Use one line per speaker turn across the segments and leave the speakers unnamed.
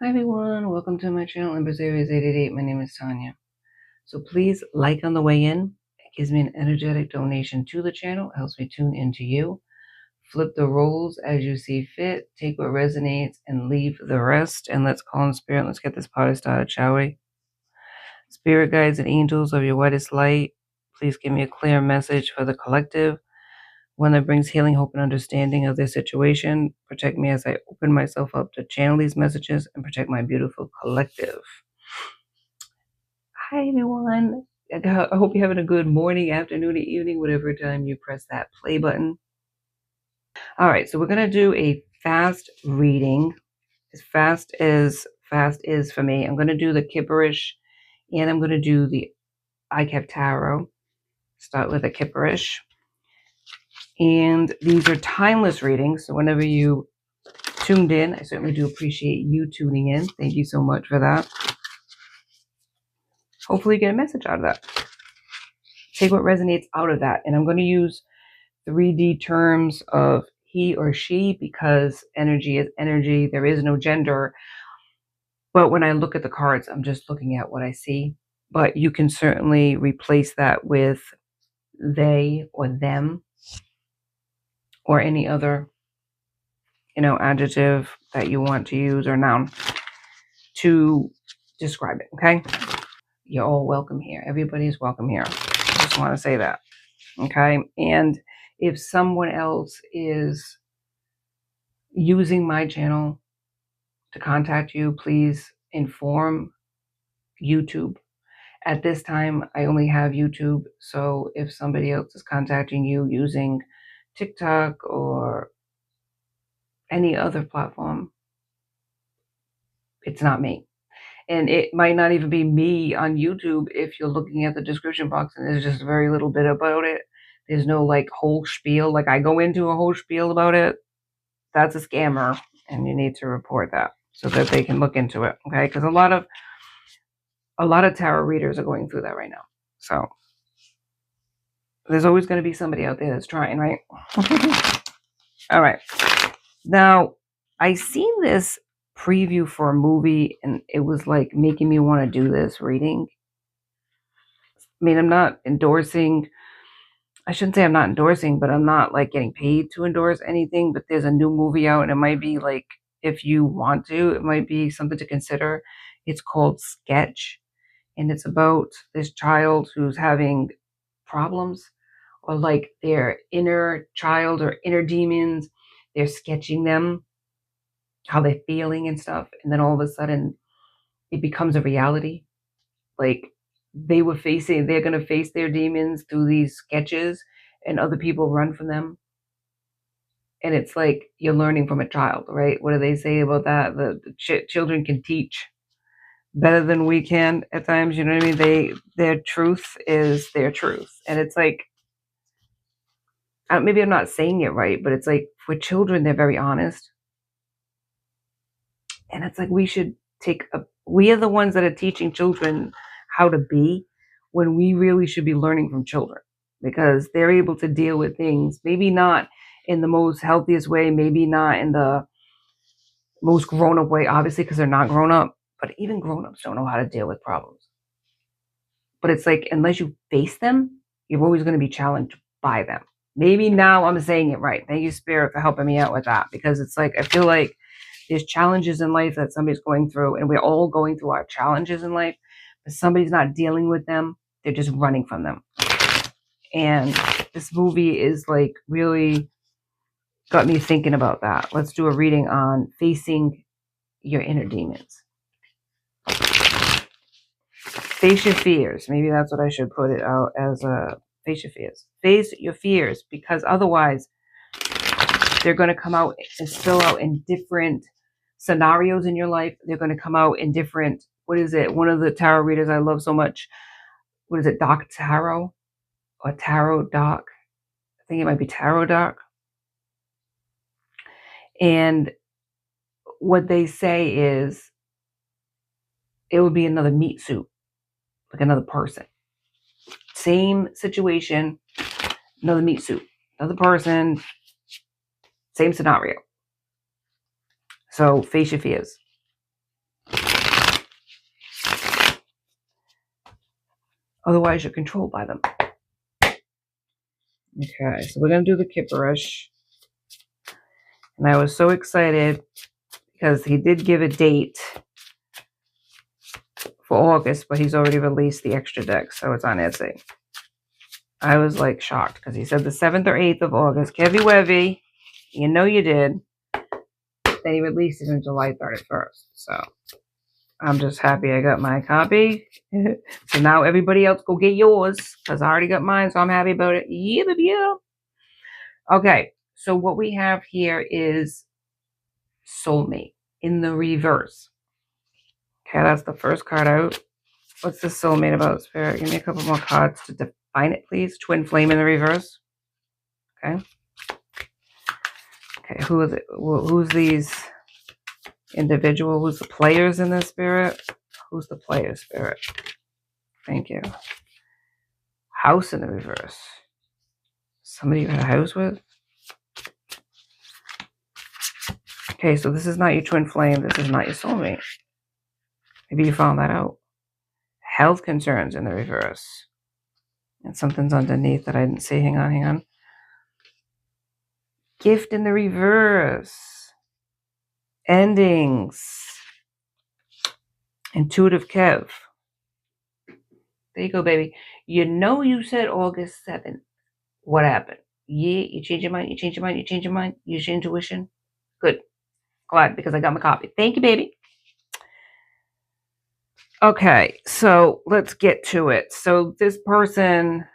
Hi everyone, welcome to my channel, Empress Aries 888. My name is Tanya. So please like on the way in. It gives me an energetic donation to the channel, helps me tune into you. Flip the roles as you see fit, take what resonates and leave the rest. And let's call in spirit. Let's get this party started, shall we? Spirit guides and angels of your whitest light, please give me a clear message for the collective. One that brings healing, hope, and understanding of their situation. Protect me as I open myself up to channel these messages and protect my beautiful collective. Hi, everyone. I hope you're having a good morning, afternoon, or evening, whatever time you press that play button. All right, so we're going to do a fast reading, as fast is for me. I'm going to do the Kipperish, and I'm going to do the ICAP Tarot. Start with a Kipperish. And these are timeless readings, so whenever you tuned in, I certainly do appreciate you tuning in. Thank you so much for that. Hopefully you get a message out of that. Take what resonates out of that. And I'm going to use 3D terms of he or she because energy is energy. There is no gender. But when I look at the cards, I'm just looking at what I see. But you can certainly replace that with they or them or any other, adjective that you want to use or noun to describe it. Okay. You're all welcome here. Everybody's welcome here. I just want to say that. Okay. And if someone else is using my channel to contact you, please inform YouTube. At this time, I only have YouTube. So if somebody else is contacting you using TikTok or any other platform, it's not me. And it might not even be me on YouTube if you're looking at the description box and there's just very little bit about it. There's no like whole spiel. Like I go into a whole spiel about it. That's a scammer and you need to report that so that they can look into it. Okay. Because a lot of tarot readers are going through that right now. So there's always going to be somebody out there that's trying, right? All right. Now, I seen this preview for a movie and it was like making me want to do this reading. I mean, I'm not endorsing, I shouldn't say I'm not endorsing, but I'm not like getting paid to endorse anything. But there's a new movie out and it might be like, if you want to, it might be something to consider. It's called Sketch. And it's about this child who's having problems or like their inner child or inner demons. They're sketching them, how they're feeling and stuff. And then all of a sudden it becomes a reality. Like they're going to face their demons through these sketches and other people run from them. And it's like you're learning from a child, right? What do they say about that? The children can teach better than we can at times. You know what I mean? Their truth is their truth. And it's like, maybe I'm not saying it right, but it's like for children, they're very honest. And it's like we are the ones that are teaching children how to be when we really should be learning from children because they're able to deal with things, maybe not in the most healthiest way, maybe not in the most grown up way, obviously, because they're not grown up, but even grown ups don't know how to deal with problems. But it's like, unless you face them, you're always going to be challenged by them. Maybe now I'm saying it right. Thank you, Spirit, for helping me out with that. Because it's like, I feel like there's challenges in life that somebody's going through, and we're all going through our challenges in life, but somebody's not dealing with them. They're just running from them. And this movie is like really got me thinking about that. Let's do a reading on facing your inner demons. Face your fears. Maybe that's what I should put it out as a face your fears. Face your fears, because otherwise they're going to come out and spill out in different scenarios in your life. They're going to come out in different, what is it? One of the tarot readers I love so much. What is it? Doc Tarot or Tarot Doc? I think it might be Tarot Doc. And what they say is it would be another meat suit, like another person. Same situation, another meat suit, another person, same scenario. So face your fears. Otherwise, you're controlled by them. Okay, so we're going to do the Kipperish. And I was so excited because he did give a date for August, but he's already released the extra deck, so it's on Etsy. I was like shocked because he said the 7th or 8th of August. Kevy Wevy, you know you did. Then he released it on July 31st. So I'm just happy I got my copy. So now everybody else go get yours because I already got mine, so I'm happy about it. Yeah, baby, yeah. Okay, so what we have here is soulmate in the reverse. Okay, that's the first card out. What's the soulmate about, Spirit? Give me a couple more cards to define it, please. Twin flame in the reverse. Okay. Okay, who is it? Who's these individual? Who's the players in this, Spirit? Who's the player, Spirit? Thank you. House in the reverse. Somebody you had a house with? Okay, so this is not your twin flame. This is not your soulmate. Maybe you found that out. Health concerns in the reverse. And something's underneath that I didn't see. Hang on. Gift in the reverse. Endings. Intuitive Kev. There you go, baby. You know you said August 7th. What happened? Yeah, you change your mind, you change your mind, you change your mind, use your intuition. Good. Glad because I got my copy. Thank you, baby. Okay, so let's get to it. So this person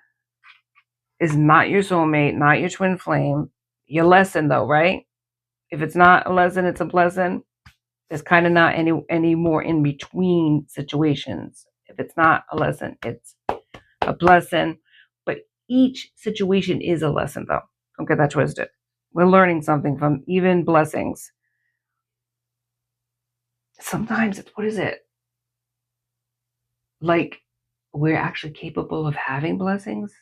is not your soulmate, not your twin flame. Your lesson, though, right? If it's not a lesson, it's a blessing. There's kind of not any more in between situations. If it's not a lesson, it's a blessing. But each situation is a lesson, though. Don't get that twisted. We're learning something from even blessings. Sometimes it's, what is it? Like, we're actually capable of having blessings?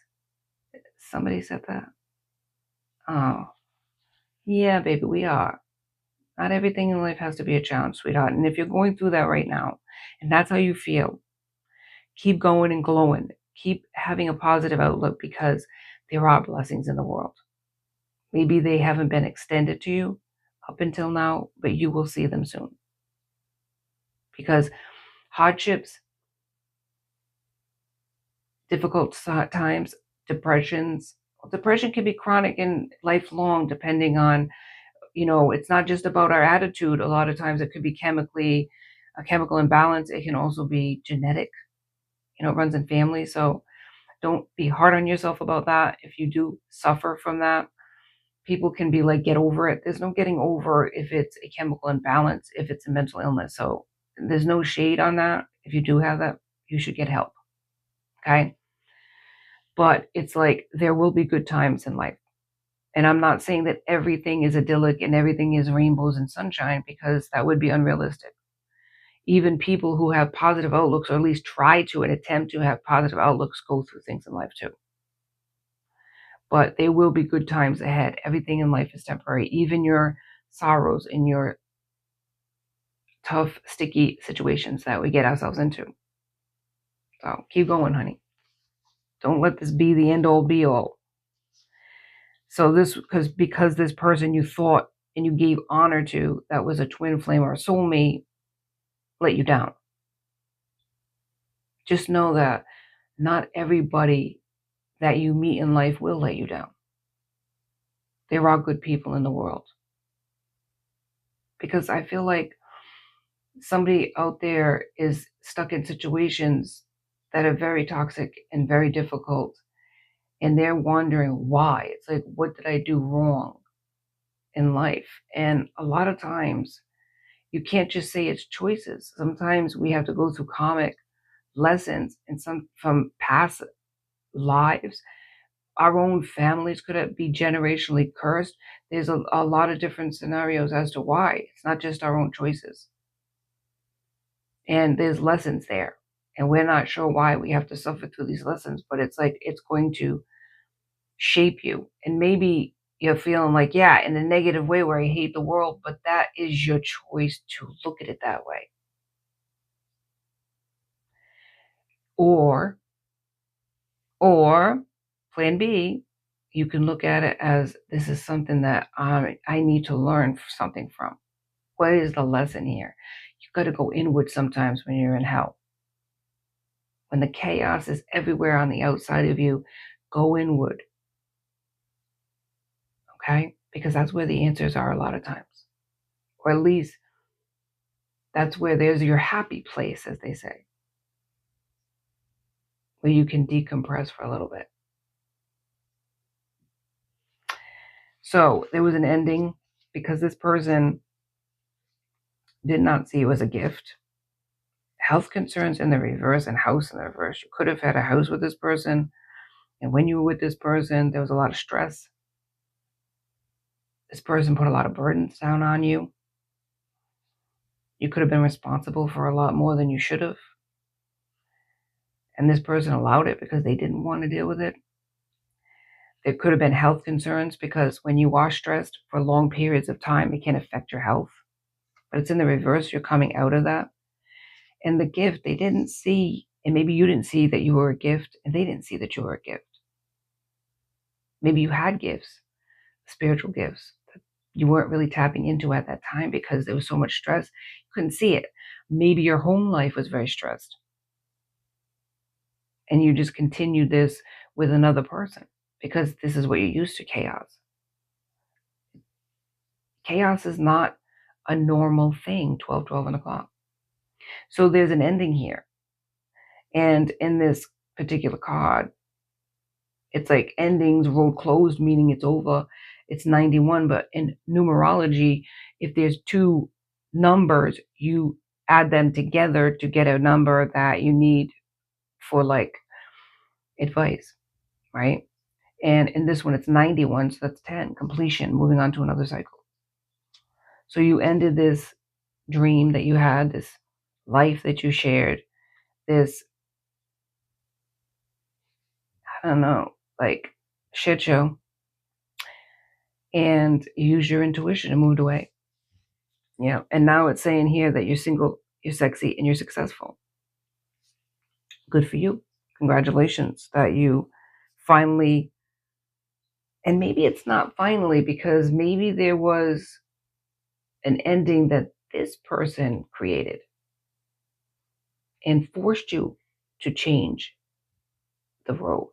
Somebody said that. Oh, yeah, baby, we are. Not everything in life has to be a challenge, sweetheart. And if you're going through that right now, and that's how you feel, keep going and glowing. Keep having a positive outlook because there are blessings in the world. Maybe they haven't been extended to you up until now, but you will see them soon. Because hardships, difficult times, depression can be chronic and lifelong depending on, it's not just about our attitude. A lot of times it could be a chemical imbalance. It can also be genetic, it runs in families. So don't be hard on yourself about that. If you do suffer from that, people can be like, get over it. There's no getting over if it's a chemical imbalance, if it's a mental illness. So there's no shade on that. If you do have that, you should get help. Okay. But it's like, there will be good times in life. And I'm not saying that everything is idyllic and everything is rainbows and sunshine, because that would be unrealistic. Even people who have positive outlooks, or at least try to and attempt to have positive outlooks, go through things in life too. But there will be good times ahead. Everything in life is temporary, even your sorrows and your tough, sticky situations that we get ourselves into. So keep going, honey. Don't let this be the end all be all. So this, because this person you thought and you gave honor to, that was a twin flame or a soulmate, let you down. Just know that not everybody that you meet in life will let you down. There are good people in the world. Because I feel like somebody out there is stuck in situations that are very toxic and very difficult, and they're wondering why. It's like, what did I do wrong in life? And a lot of times you can't just say it's choices. Sometimes we have to go through karmic lessons and some from past lives. Our own families could be generationally cursed. There's a lot of different scenarios as to why. It's not just our own choices. And there's lessons there. And we're not sure why we have to suffer through these lessons, but it's like, it's going to shape you. And maybe you're feeling like, yeah, in a negative way where I hate the world, but that is your choice to look at it that way. Or Or plan B, you can look at it as this is something that I need to learn something from. What is the lesson here? You got to go inward sometimes when you're in hell. When the chaos is everywhere on the outside of you, go inward, okay? Because that's where the answers are a lot of times. Or at least that's where there's your happy place, as they say, where you can decompress for a little bit. So there was an ending because this person did not see it as a gift. Health concerns in the reverse and house in the reverse. You could have had a house with this person, and when you were with this person, there was a lot of stress. This person put a lot of burdens down on you. You could have been responsible for a lot more than you should have. And this person allowed it because they didn't want to deal with it. There could have been health concerns because when you are stressed for long periods of time, it can affect your health. But it's in the reverse. You're coming out of that. And the gift, they didn't see, and maybe you didn't see that you were a gift, and they didn't see that you were a gift. Maybe you had gifts, spiritual gifts, that you weren't really tapping into at that time because there was so much stress. You couldn't see it. Maybe your home life was very stressed. And you just continued this with another person because this is what you're used to, chaos. Chaos is not a normal thing, 12 and o'clock. So there's an ending here. And in this particular card, it's like endings, road closed, meaning it's over. It's 91. But in numerology, if there's two numbers, you add them together to get a number that you need for like advice, right? And in this one, it's 91, so that's 10, completion, moving on to another cycle. So you ended this dream that you had, this life that you shared, this, I don't know, like shit show, and you used your intuition and moved away. Yeah. And now it's saying here that you're single, you're sexy, and you're successful. Good for you. Congratulations that you finally, and maybe it's not finally because maybe there was an ending that this person created and forced you to change the road,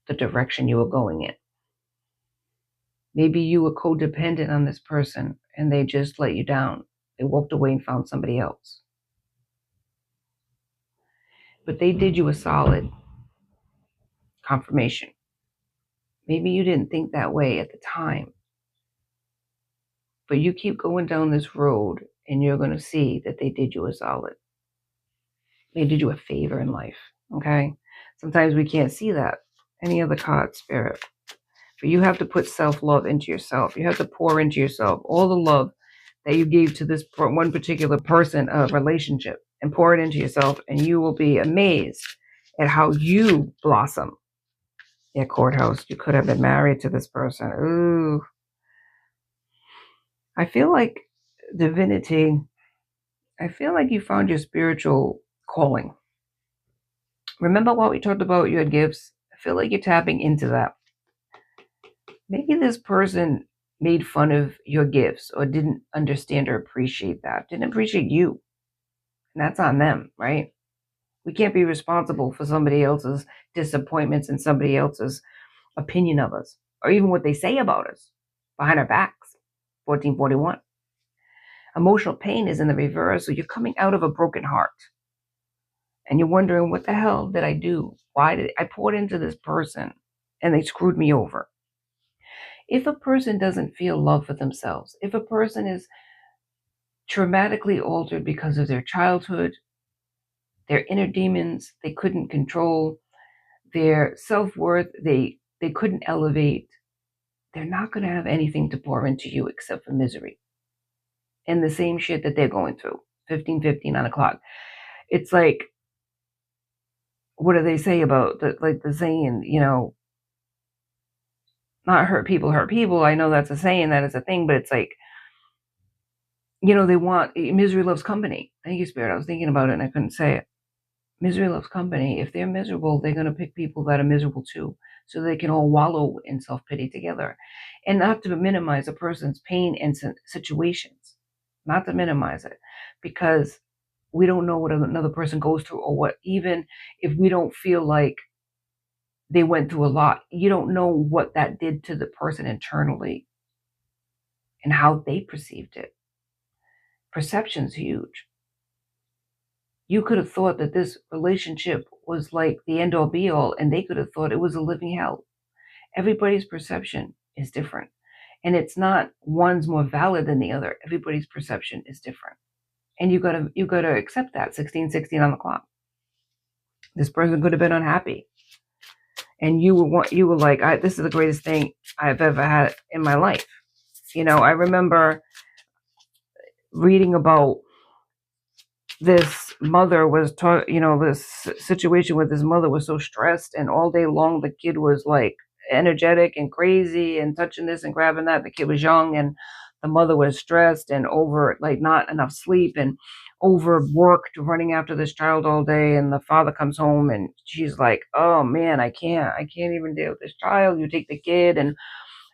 the direction you were going in. Maybe you were codependent on this person and they just let you down. They walked away and found somebody else. But they did you a solid confirmation. Maybe you didn't think that way at the time, but you keep going down this road and you're going to see that they did you a solid. They did you a favor in life, okay? Sometimes we can't see that. Any other card, Spirit. But you have to put self-love into yourself. You have to pour into yourself all the love that you gave to this one particular person, a relationship, and pour it into yourself, and you will be amazed at how you blossom. Yeah, courthouse. You could have been married to this person. Ooh. I feel like divinity, I feel like you found your spiritual calling. Remember what we talked about, your gifts? I feel like you're tapping into that. Maybe this person made fun of your gifts or didn't understand or appreciate that, didn't appreciate you. And that's on them, right? We can't be responsible for somebody else's disappointments and somebody else's opinion of us, or even what they say about us behind our backs. 1441. Emotional pain is in the reverse, so you're coming out of a broken heart. And you're wondering, what the hell did I do? Why did I poured into this person and they screwed me over? If a person doesn't feel love for themselves, if a person is traumatically altered because of their childhood, their inner demons they couldn't control, their self-worth they couldn't elevate, they're not going to have anything to pour into you except for misery and the same shit that they're going through. 15:15 on the clock. It's like, what do they say about the saying, not hurt people hurt people. I know that's a saying, that is a thing, but it's like, they want, misery loves company. Thank you, Spirit. I was thinking about it and I couldn't say it. Misery loves company. If they're miserable, they're going to pick people that are miserable too, so they can all wallow in self-pity together. And not to minimize a person's pain and situations, not to minimize it, because we don't know what another person goes through, or what, even if we don't feel like they went through a lot, you don't know what that did to the person internally and how they perceived it. Perception's huge. You could have thought that this relationship was like the end all be all, and they could have thought it was a living hell. Everybody's perception is different. And it's not one's more valid than the other. Everybody's perception is different. And you gotta accept that. 1616 on the clock. This person could have been unhappy. And you were like, this is the greatest thing I've ever had in my life. I remember reading about this mother was this situation where this mother was so stressed, and all day long the kid was like energetic and crazy and touching this and grabbing that. The kid was young, and the mother was stressed and over, like, not enough sleep and overworked, running after this child all day. And the father comes home and she's like, oh man, I can't even deal with this child. You take the kid. And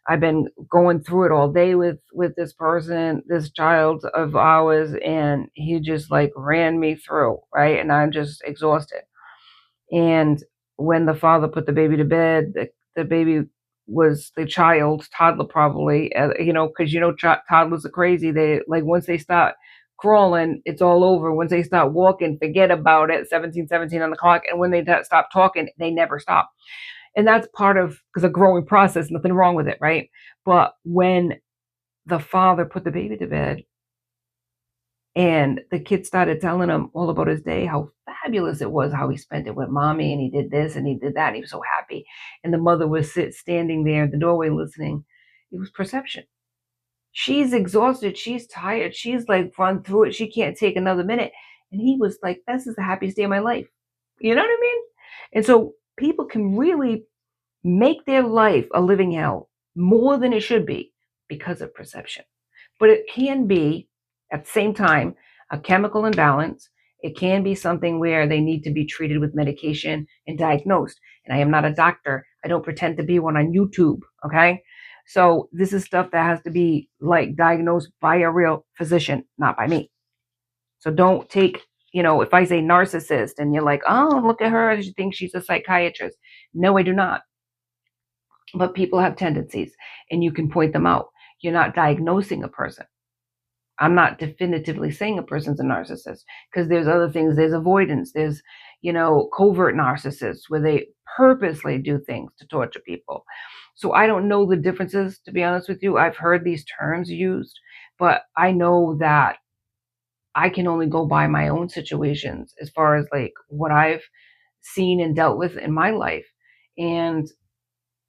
I've been going through it all day with this person, this child of ours, and he just like ran me through, right? And I'm just exhausted. And when the father put the baby to bed, the baby was the child, toddler probably, because toddlers are crazy. They, like, once they start crawling, it's all over. Once they start walking, forget about it. 1717 on the clock. And when they stop talking, they never stop. And that's part of, because a growing process, nothing wrong with it, right? But when the father put the baby to bed and the kid started telling him all about his day, how fabulous it was, how he spent it with mommy, and he did this and he did that, and he was so happy. And the mother was standing there in the doorway listening. It was perception. She's exhausted. She's tired. She's like run through it. She can't take another minute. And he was like, this is the happiest day of my life. You know what I mean? And so people can really make their life a living hell more than it should be because of perception. But it can be, at the same time, a chemical imbalance. It can be something where they need to be treated with medication and diagnosed. And I am not a doctor. I don't pretend to be one on YouTube. Okay. So this is stuff that has to be like diagnosed by a real physician, not by me. So don't take, if I say narcissist and you're like, oh, look at her, she thinks she's a psychiatrist. No, I do not. But people have tendencies and you can point them out. You're not diagnosing a person. I'm not definitively saying a person's a narcissist, because there's other things. There's avoidance. There's, covert narcissists where they purposely do things to torture people. So I don't know the differences, to be honest with you. I've heard these terms used, but I know that I can only go by my own situations as far as like what I've seen and dealt with in my life. And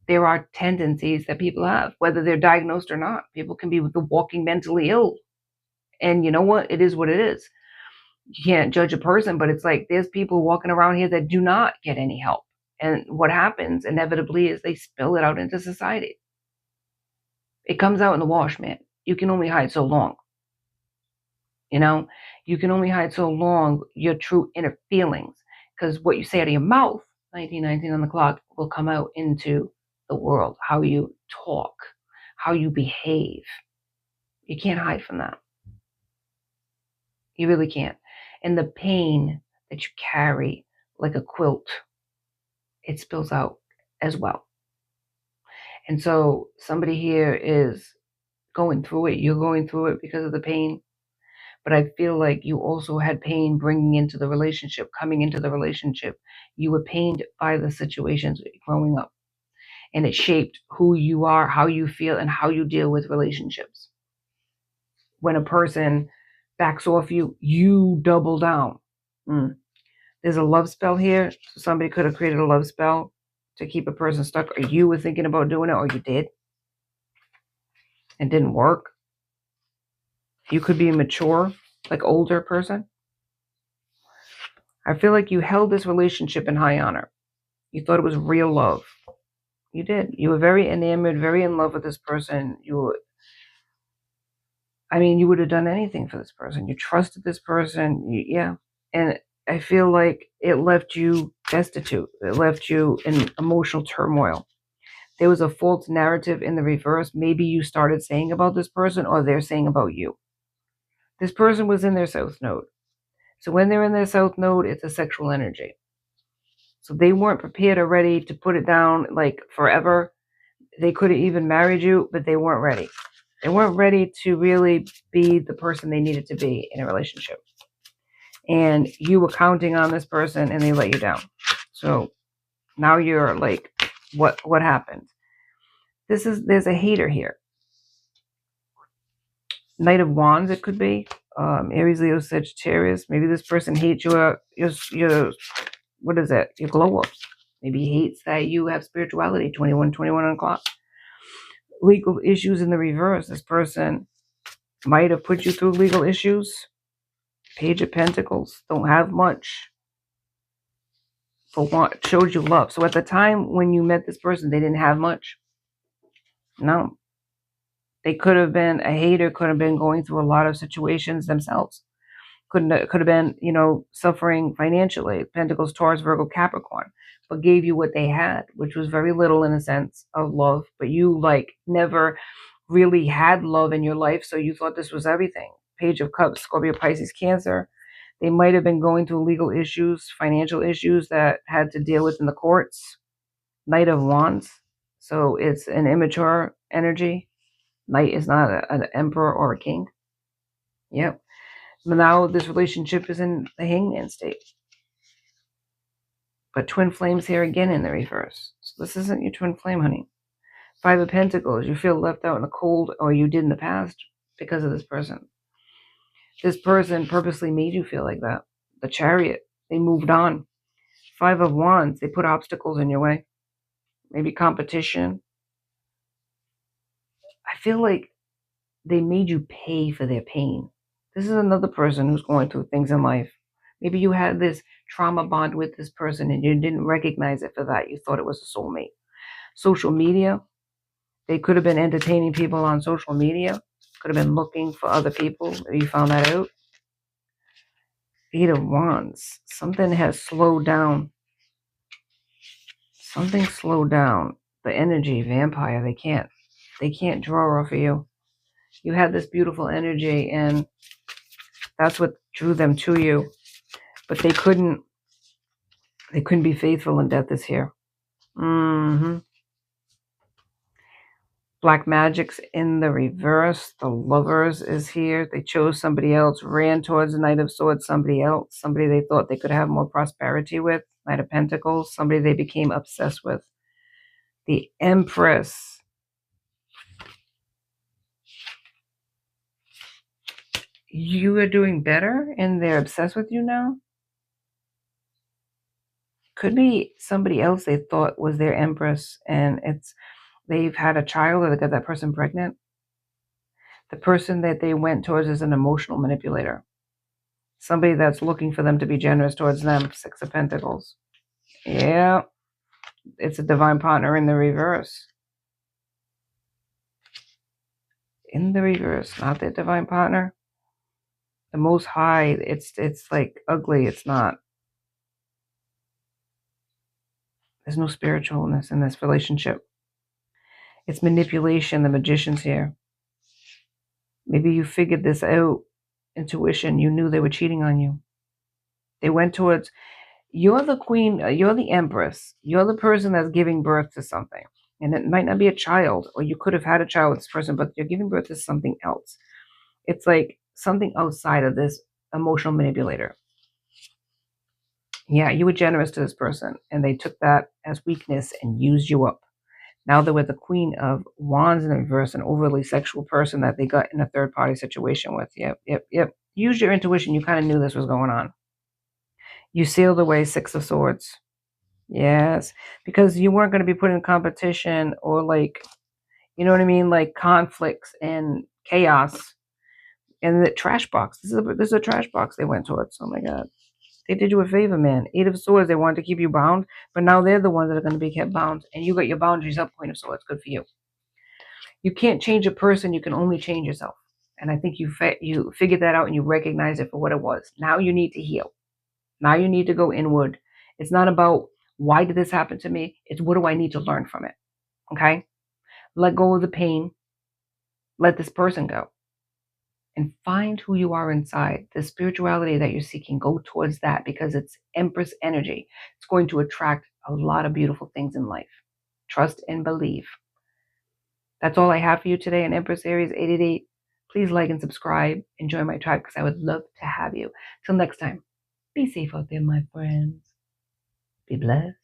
there are tendencies that people have, whether they're diagnosed or not. People can be walking mentally ill. And you know what? It is what it is. You can't judge a person, but it's like there's people walking around here that do not get any help. And what happens inevitably is they spill it out into society. It comes out in the wash, man. You can only hide so long. You can only hide so long your true inner feelings, because what you say out of your mouth, 1919 on the clock, will come out into the world. How you talk, how you behave. You can't hide from that. You really can't. And the pain that you carry like a quilt, it spills out as well. And so somebody here is going through it. You're going through it because of the pain. But I feel like you also had pain bringing into the relationship, coming into the relationship. You were pained by the situations growing up. And it shaped who you are, how you feel, and how you deal with relationships. When a person backs off you, you double down. There's a love spell here. So somebody could have created a love spell to keep a person stuck, or you were thinking about doing it, or you did, and didn't work. You could be a mature, like older person. I feel like you held this relationship in high honor. You thought it was real love. You did. You were very enamored, very in love with this person. You would have done anything for this person. You trusted this person. Yeah. And I feel like it left you destitute. It left you in emotional turmoil. There was a false narrative in the reverse. Maybe you started saying about this person, or they're saying about you. This person was in their south node. So when they're in their south node, it's a sexual energy. So they weren't prepared or ready to put it down like forever. They could have even married you, but they weren't ready. They weren't ready to really be the person they needed to be in a relationship. And you were counting on this person and they let you down. So now you're like, what happened? There's a hater here. Knight of Wands, it could be. Aries, Leo, Sagittarius. Maybe this person hates your what is it? Your glow ups. Maybe he hates that you have spirituality. 21 on clock. Legal issues in the reverse. This person might have put you through legal issues. Page of Pentacles. Don't have much. But showed you love. So at the time when you met this person, they didn't have much. No. They could have been a hater, could have been going through a lot of situations themselves. Could have been, suffering financially. Pentacles, Taurus, Virgo, Capricorn, but gave you what they had, which was very little in a sense of love. But you never really had love in your life, so you thought this was everything. Page of Cups, Scorpio, Pisces, Cancer. They might have been going through legal issues, financial issues that had to deal with in the courts. Knight of Wands. So it's an immature energy. Knight is not an emperor or a king. Yep. But now this relationship is in the hangman state. But twin flames here again in the reverse. So this isn't your twin flame, honey. Five of Pentacles. You feel left out in the cold, or you did in the past because of this person. This person purposely made you feel like that. The Chariot. They moved on. Five of Wands. They put obstacles in your way. Maybe competition. I feel like they made you pay for their pain. This is another person who's going through things in life. Maybe you had this trauma bond with this person and you didn't recognize it for that. You thought it was a soulmate. Social media. They could have been entertaining people on social media. Could have been looking for other people. You found that out. Eight of Wands. Something has slowed down. Something slowed down. The energy, vampire. They can't draw off of you. You had this beautiful energy and that's what drew them to you. But they couldn't be faithful, and death is here. Black magic's in the reverse. The Lovers is here. They chose somebody else, ran towards the Knight of Swords, somebody else, somebody they thought they could have more prosperity with. Knight of Pentacles, somebody they became obsessed with. The Empress. You are doing better and they're obsessed with you now? Could be somebody else they thought was their Empress and they've had a child or they got that person pregnant. The person that they went towards is an emotional manipulator. Somebody that's looking for them to be generous towards them. Six of Pentacles. Yeah. It's a divine partner in the reverse. In the reverse. Not their divine partner. The Most High. It's like ugly. It's not. There's no spiritualness in this relationship. It's manipulation. The Magician's here. Maybe you figured this out. Intuition. You knew they were cheating on you. They went towards... You're the queen. You're the Empress. You're the person that's giving birth to something. And it might not be a child, or you could have had a child with this person, but you're giving birth to something else. It's like something outside of this emotional manipulator. Yeah, you were generous to this person, and they took that as weakness and used you up. Now they're with the Queen of Wands in the reverse, an overly sexual person that they got in a third-party situation with. Yep. Use your intuition. You kind of knew this was going on. You sealed away Six of Swords. Yes, because you weren't going to be put in competition or you know what I mean? Like conflicts and chaos. And the trash box. This is a trash box they went towards. Oh my God. They did you a favor, man. Eight of Swords, they wanted to keep you bound, but now they're the ones that are going to be kept bound. And you got your boundaries up, Queen of Swords. Good for you. You can't change a person. You can only change yourself. And I think you figured that out and you recognize it for what it was. Now you need to heal. Now you need to go inward. It's not about why did this happen to me? It's what do I need to learn from it? Okay? Let go of the pain. Let this person go. And find who you are inside. The spirituality that you're seeking, go towards that because it's Empress energy. It's going to attract a lot of beautiful things in life. Trust and believe. That's all I have for you today on Empress Aries 888. Please like and subscribe. Enjoy my tribe because I would love to have you. Till next time, be safe out there, my friends. Be blessed.